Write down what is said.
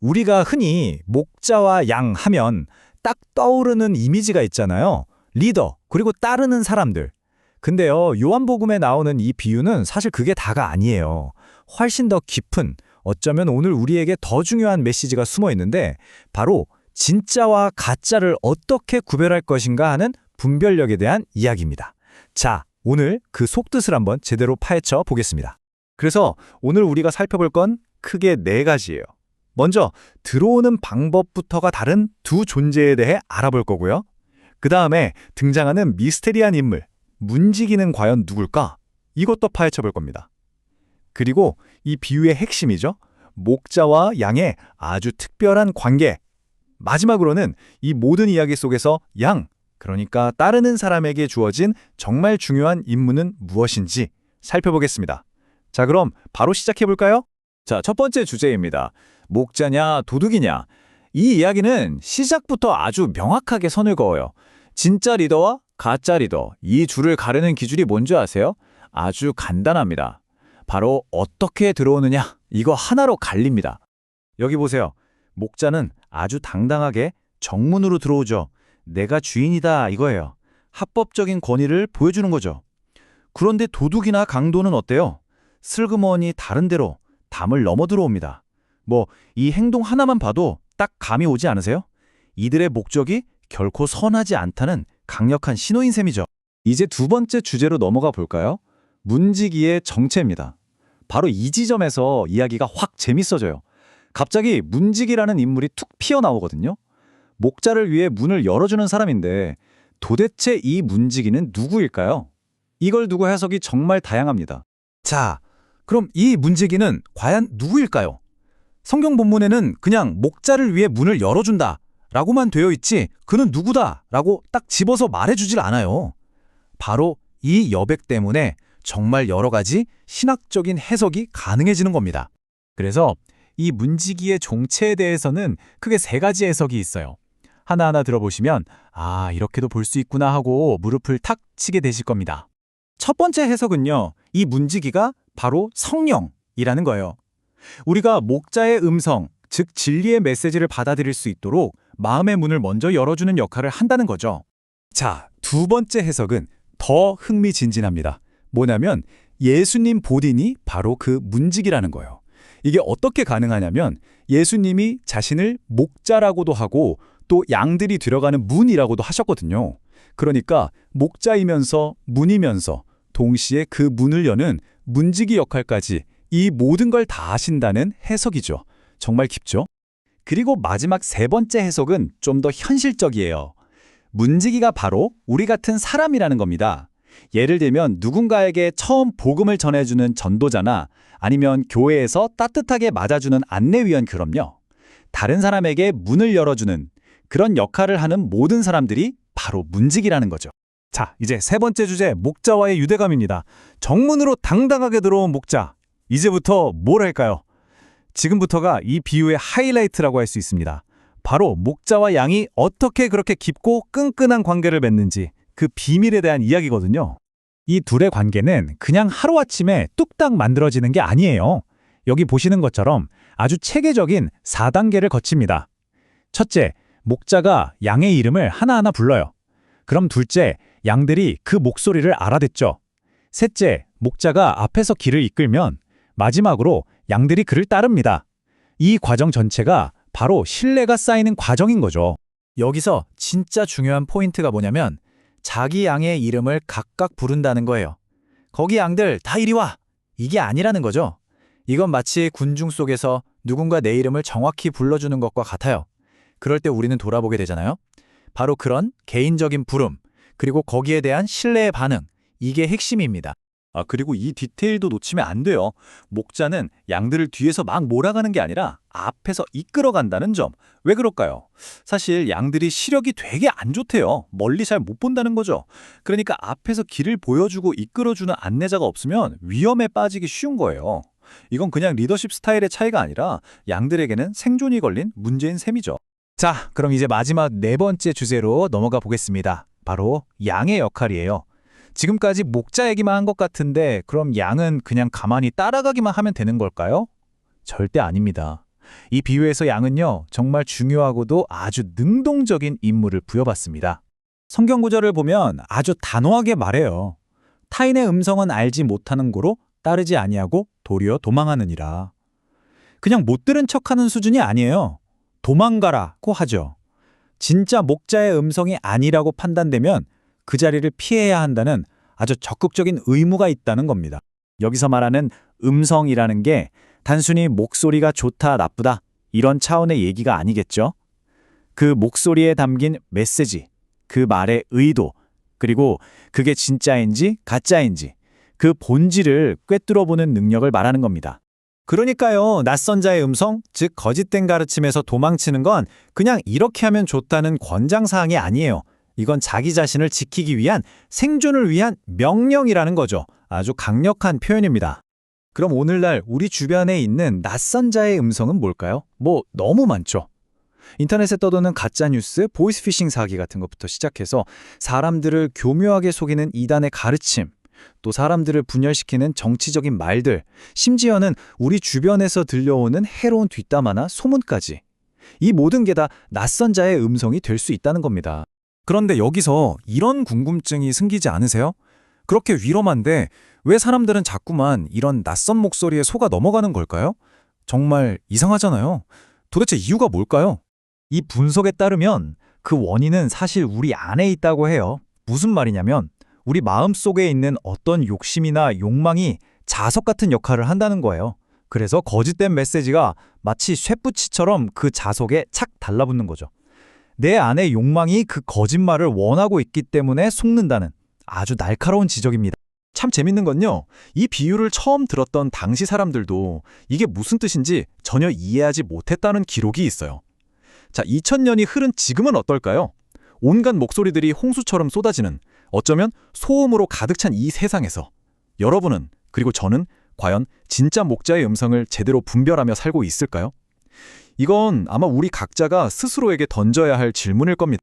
우리가 흔히 목자와 양 하면 딱 떠오르는 이미지가 있잖아요. 리더, 그리고 따르는 사람들. 근데요, 요한복음에 나오는 이 비유는 사실 그게 다가 아니에요. 훨씬 더 깊은, 어쩌면 오늘 우리에게 더 중요한 메시지가 숨어 있는데, 바로 진짜와 가짜를 어떻게 구별할 것인가 하는 분별력에 대한 이야기입니다. 자, 오늘 그 속뜻을 한번 제대로 파헤쳐 보겠습니다. 그래서 오늘 우리가 살펴볼 건 크게 네 가지예요. 먼저 들어오는 방법부터가 다른 두 존재에 대해 알아볼 거고요. 그 다음에 등장하는 미스테리한 인물, 문지기는 과연 누굴까? 이것도 파헤쳐 볼 겁니다. 그리고 이 비유의 핵심이죠. 목자와 양의 아주 특별한 관계. 마지막으로는 이 모든 이야기 속에서 양, 그러니까 따르는 사람에게 주어진 정말 중요한 임무는 무엇인지 살펴보겠습니다. 자, 그럼 바로 시작해 볼까요? 자, 첫 번째 주제입니다. 목자냐, 도둑이냐. 이 이야기는 시작부터 아주 명확하게 선을 그어요. 진짜 리더와 가짜 리더, 이 줄을 가르는 기준이 뭔지 아세요? 아주 간단합니다. 바로 어떻게 들어오느냐, 이거 하나로 갈립니다. 여기 보세요. 목자는 아주 당당하게 정문으로 들어오죠. 내가 주인이다 이거예요. 합법적인 권위를 보여주는 거죠. 그런데 도둑이나 강도는 어때요? 슬그머니 다른 데로 담을 넘어 들어옵니다. 이 행동 하나만 봐도 딱 감이 오지 않으세요? 이들의 목적이 결코 선하지 않다는 강력한 신호인 셈이죠. 이제 두 번째 주제로 넘어가 볼까요? 문지기의 정체입니다. 바로 이 지점에서 이야기가 확 재밌어져요. 갑자기 문지기라는 인물이 툭 피어나오거든요. 목자를 위해 문을 열어주는 사람인데 도대체 이 문지기는 누구일까요? 이걸 두고 해석이 정말 다양합니다. 자, 그럼 이 문지기는 과연 누구일까요? 성경 본문에는 그냥 목자를 위해 문을 열어준다 라고만 되어 있지 그는 누구다 라고 딱 집어서 말해주질 않아요. 바로 이 여백 때문에 정말 여러 가지 신학적인 해석이 가능해지는 겁니다. 그래서 이 문지기의 정체에 대해서는 크게 세 가지 해석이 있어요. 하나하나 들어보시면 아, 이렇게도 볼 수 있구나 하고 무릎을 탁 치게 되실 겁니다. 첫 번째 해석은요, 이 문지기가 바로 성령이라는 거예요. 우리가 목자의 음성, 즉 진리의 메시지를 받아들일 수 있도록 마음의 문을 먼저 열어주는 역할을 한다는 거죠. 자, 두 번째 해석은 더 흥미진진합니다. 뭐냐면 예수님 본인이 바로 그 문지기라는 거예요. 이게 어떻게 가능하냐면 예수님이 자신을 목자라고도 하고 또 양들이 들어가는 문이라고도 하셨거든요. 그러니까 목자이면서 문이면서 동시에 그 문을 여는 문지기 역할까지 이 모든 걸 다 하신다는 해석이죠. 정말 깊죠? 그리고 마지막 세 번째 해석은 좀 더 현실적이에요. 문지기가 바로 우리 같은 사람이라는 겁니다. 예를 들면 누군가에게 처음 복음을 전해주는 전도자나 아니면 교회에서 따뜻하게 맞아주는 안내위원처럼요. 다른 사람에게 문을 열어주는 그런 역할을 하는 모든 사람들이 바로 문지기라는 거죠. 자, 이제 세 번째 주제, 목자와의 유대감입니다. 정문으로 당당하게 들어온 목자. 이제부터 뭘 할까요? 지금부터가 이 비유의 하이라이트라고 할 수 있습니다. 바로 목자와 양이 어떻게 그렇게 깊고 끈끈한 관계를 맺는지 그 비밀에 대한 이야기거든요. 이 둘의 관계는 그냥 하루아침에 뚝딱 만들어지는 게 아니에요. 여기 보시는 것처럼 아주 체계적인 4단계를 거칩니다. 첫째, 목자가 양의 이름을 하나하나 불러요. 그럼 둘째, 양들이 그 목소리를 알아듣죠. 셋째, 목자가 앞에서 길을 이끌면 마지막으로 양들이 그를 따릅니다. 이 과정 전체가 바로 신뢰가 쌓이는 과정인 거죠. 여기서 진짜 중요한 포인트가 뭐냐면 자기 양의 이름을 각각 부른다는 거예요. 거기 양들 다 이리 와! 이게 아니라는 거죠. 이건 마치 군중 속에서 누군가 내 이름을 정확히 불러주는 것과 같아요. 그럴 때 우리는 돌아보게 되잖아요. 바로 그런 개인적인 부름, 그리고 거기에 대한 신뢰의 반응, 이게 핵심입니다. 그리고 이 디테일도 놓치면 안 돼요. 목자는 양들을 뒤에서 막 몰아가는 게 아니라 앞에서 이끌어간다는 점. 왜 그럴까요? 사실 양들이 시력이 되게 안 좋대요. 멀리 잘 못 본다는 거죠. 그러니까 앞에서 길을 보여주고 이끌어주는 안내자가 없으면 위험에 빠지기 쉬운 거예요. 이건 그냥 리더십 스타일의 차이가 아니라 양들에게는 생존이 걸린 문제인 셈이죠. 자, 그럼 이제 마지막 네 번째 주제로 넘어가 보겠습니다. 바로 양의 역할이에요. 지금까지 목자 얘기만 한 것 같은데 그럼 양은 그냥 가만히 따라가기만 하면 되는 걸까요? 절대 아닙니다. 이 비유에서 양은요, 정말 중요하고도 아주 능동적인 임무를 부여받습니다. 성경 구절을 보면 아주 단호하게 말해요. 타인의 음성은 알지 못하는 고로 따르지 아니하고 도리어 도망하느니라. 그냥 못 들은 척하는 수준이 아니에요. 도망가라고 하죠. 진짜 목자의 음성이 아니라고 판단되면 그 자리를 피해야 한다는 아주 적극적인 의무가 있다는 겁니다. 여기서 말하는 음성이라는 게 단순히 목소리가 좋다, 나쁘다 이런 차원의 얘기가 아니겠죠? 그 목소리에 담긴 메시지, 그 말의 의도, 그리고 그게 진짜인지 가짜인지 그 본질을 꿰뚫어보는 능력을 말하는 겁니다. 그러니까요, 낯선 자의 음성, 즉 거짓된 가르침에서 도망치는 건 그냥 이렇게 하면 좋다는 권장사항이 아니에요. 이건 자기 자신을 지키기 위한 생존을 위한 명령이라는 거죠. 아주 강력한 표현입니다. 그럼 오늘날 우리 주변에 있는 낯선 자의 음성은 뭘까요? 너무 많죠. 인터넷에 떠도는 가짜뉴스, 보이스피싱 사기 같은 것부터 시작해서 사람들을 교묘하게 속이는 이단의 가르침, 또 사람들을 분열시키는 정치적인 말들, 심지어는 우리 주변에서 들려오는 해로운 뒷담화나 소문까지. 이 모든 게 다 낯선 자의 음성이 될 수 있다는 겁니다. 그런데 여기서 이런 궁금증이 생기지 않으세요? 그렇게 위험한데 왜 사람들은 자꾸만 이런 낯선 목소리에 속아 넘어가는 걸까요? 정말 이상하잖아요. 도대체 이유가 뭘까요? 이 분석에 따르면 그 원인은 사실 우리 안에 있다고 해요. 무슨 말이냐면 우리 마음속에 있는 어떤 욕심이나 욕망이 자석 같은 역할을 한다는 거예요. 그래서 거짓된 메시지가 마치 쇠붙이처럼 그 자석에 착 달라붙는 거죠. 내 안의 욕망이 그 거짓말을 원하고 있기 때문에 속는다는 아주 날카로운 지적입니다. 참 재밌는 건요, 이 비유를 처음 들었던 당시 사람들도 이게 무슨 뜻인지 전혀 이해하지 못했다는 기록이 있어요. 자, 2000년이 흐른 지금은 어떨까요? 온갖 목소리들이 홍수처럼 쏟아지는, 어쩌면 소음으로 가득 찬 이 세상에서 여러분은, 그리고 저는 과연 진짜 목자의 음성을 제대로 분별하며 살고 있을까요? 이건 아마 우리 각자가 스스로에게 던져야 할 질문일 겁니다.